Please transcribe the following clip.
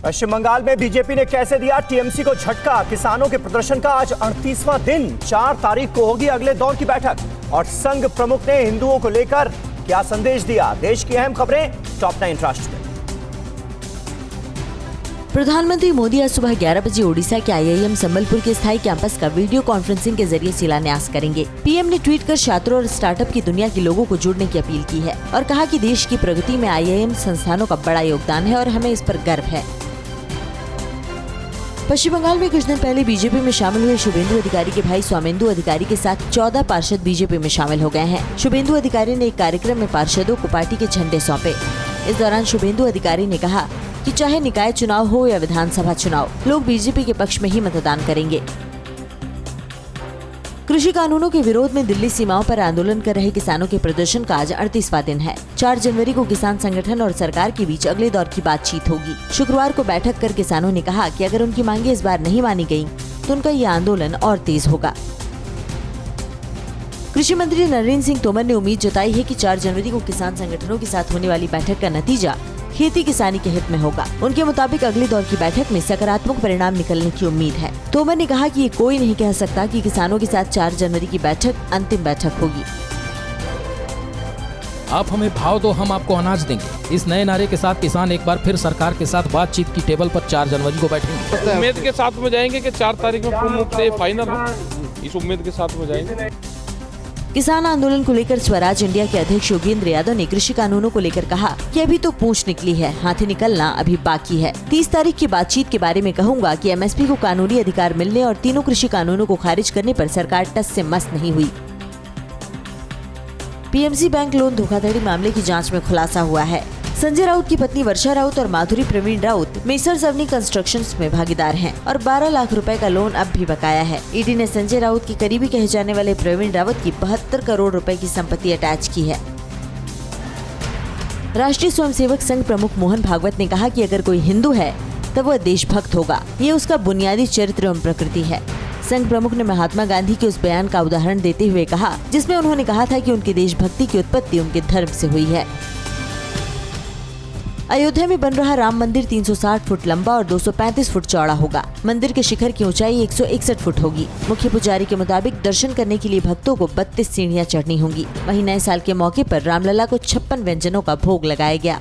पश्चिम बंगाल में बीजेपी ने कैसे दिया टीएमसी को झटका। किसानों के प्रदर्शन का आज 38वां दिन। 4 तारीख को होगी अगले दौर की बैठक। और संघ प्रमुख ने हिंदुओं को लेकर क्या संदेश दिया। देश की अहम खबरें टॉप 9 राष्ट्र में। प्रधानमंत्री मोदी आज सुबह 11 बजे ओडिशा के IIM संबलपुर के स्थायी कैंपस का वीडियो कॉन्फ्रेंसिंग के जरिए शिलान्यास करेंगे। पीएम ने ट्वीट कर छात्रों और स्टार्टअप की दुनिया के लोगों को जुड़ने की अपील की है और कहा कि देश की प्रगति में IIM संस्थानों का बड़ा योगदान है और हमें इस पर गर्व है। पश्चिम बंगाल में कुछ दिन पहले बीजेपी में शामिल हुए शुभेंदु अधिकारी के भाई स्वामेंदु अधिकारी के साथ 14 पार्षद बीजेपी में शामिल हो गए हैं। शुभेंदु अधिकारी ने एक कार्यक्रम में पार्षदों को पार्टी के झंडे सौंपे। इस दौरान शुभेंदु अधिकारी ने कहा कि चाहे निकाय चुनाव हो या विधानसभा चुनाव, लोग बीजेपी के पक्ष में ही मतदान करेंगे। कृषि कानूनों के विरोध में दिल्ली सीमाओं पर आंदोलन कर रहे किसानों के प्रदर्शन का आज 38वां दिन है। 4 जनवरी को किसान संगठन और सरकार के बीच अगले दौर की बातचीत होगी। शुक्रवार को बैठक कर किसानों ने कहा कि अगर उनकी मांगे इस बार नहीं मानी गयी तो उनका ये आंदोलन और तेज होगा। कृषि मंत्री नरेंद्र सिंह तोमर ने उम्मीद जताई है कि 4 जनवरी को किसान संगठनों के साथ होने वाली बैठक का नतीजा खेती किसानी के हित में होगा। उनके मुताबिक अगली दौर की बैठक में सकारात्मक परिणाम निकलने की उम्मीद है। तोमर ने कहा कि ये कोई नहीं कह सकता कि किसानों के साथ 4 जनवरी की बैठक अंतिम बैठक होगी। आप हमें भाव दो, हम आपको अनाज देंगे। इस नए नारे के साथ किसान एक बार फिर सरकार के साथ बातचीत की टेबल पर 4 जनवरी को बैठेंगे। उम्मीद के साथ में जाएंगे कि 4 तारीख में पूर्ण रूप से फाइनल हो। इस उम्मीद के साथ में जाएंगे। किसान आंदोलन को लेकर स्वराज इंडिया के अध्यक्ष योगेंद्र यादव ने कृषि कानूनों को लेकर कहा कि अभी तो पूंछ निकली है, हाथी निकलना अभी बाकी है। 30 तारीख की बातचीत के बारे में कहूंगा कि MSP को कानूनी अधिकार मिलने और तीनों कृषि कानूनों को खारिज करने पर सरकार टस से मस नहीं हुई। PMC बैंक लोन धोखाधड़ी मामले की जांच में खुलासा हुआ है। संजय राउत की पत्नी वर्षा राउत और माधुरी प्रवीण राउत मेसर्स अवनी कंस्ट्रक्शंस में भागीदार हैं और 12 लाख रुपए का लोन अब भी बकाया है। ईडी ने संजय राउत की करीबी कहे जाने वाले प्रवीण रावत की 72 करोड़ रुपए की संपत्ति अटैच की है। राष्ट्रीय स्वयंसेवक संघ प्रमुख मोहन भागवत ने कहा कि अगर कोई हिंदू है तब वह देशभक्त होगा। ये उसका बुनियादी चरित्र एवं प्रकृति है। संघ प्रमुख ने महात्मा गांधी के उस बयान का उदाहरण देते हुए कहा जिसमें उन्होंने कहा था कि उनकी देशभक्ति की उत्पत्ति उनके धर्म से हुई है। अयोध्या में बन रहा राम मंदिर 360 फुट लंबा और 235 फुट चौड़ा होगा। मंदिर के शिखर की ऊंचाई 161 फुट होगी। मुख्य पुजारी के मुताबिक दर्शन करने के लिए भक्तों को 32 सीढ़ियां चढ़नी होंगी। वहीं नए साल के मौके पर रामलला को 56 व्यंजनों का भोग लगाया गया।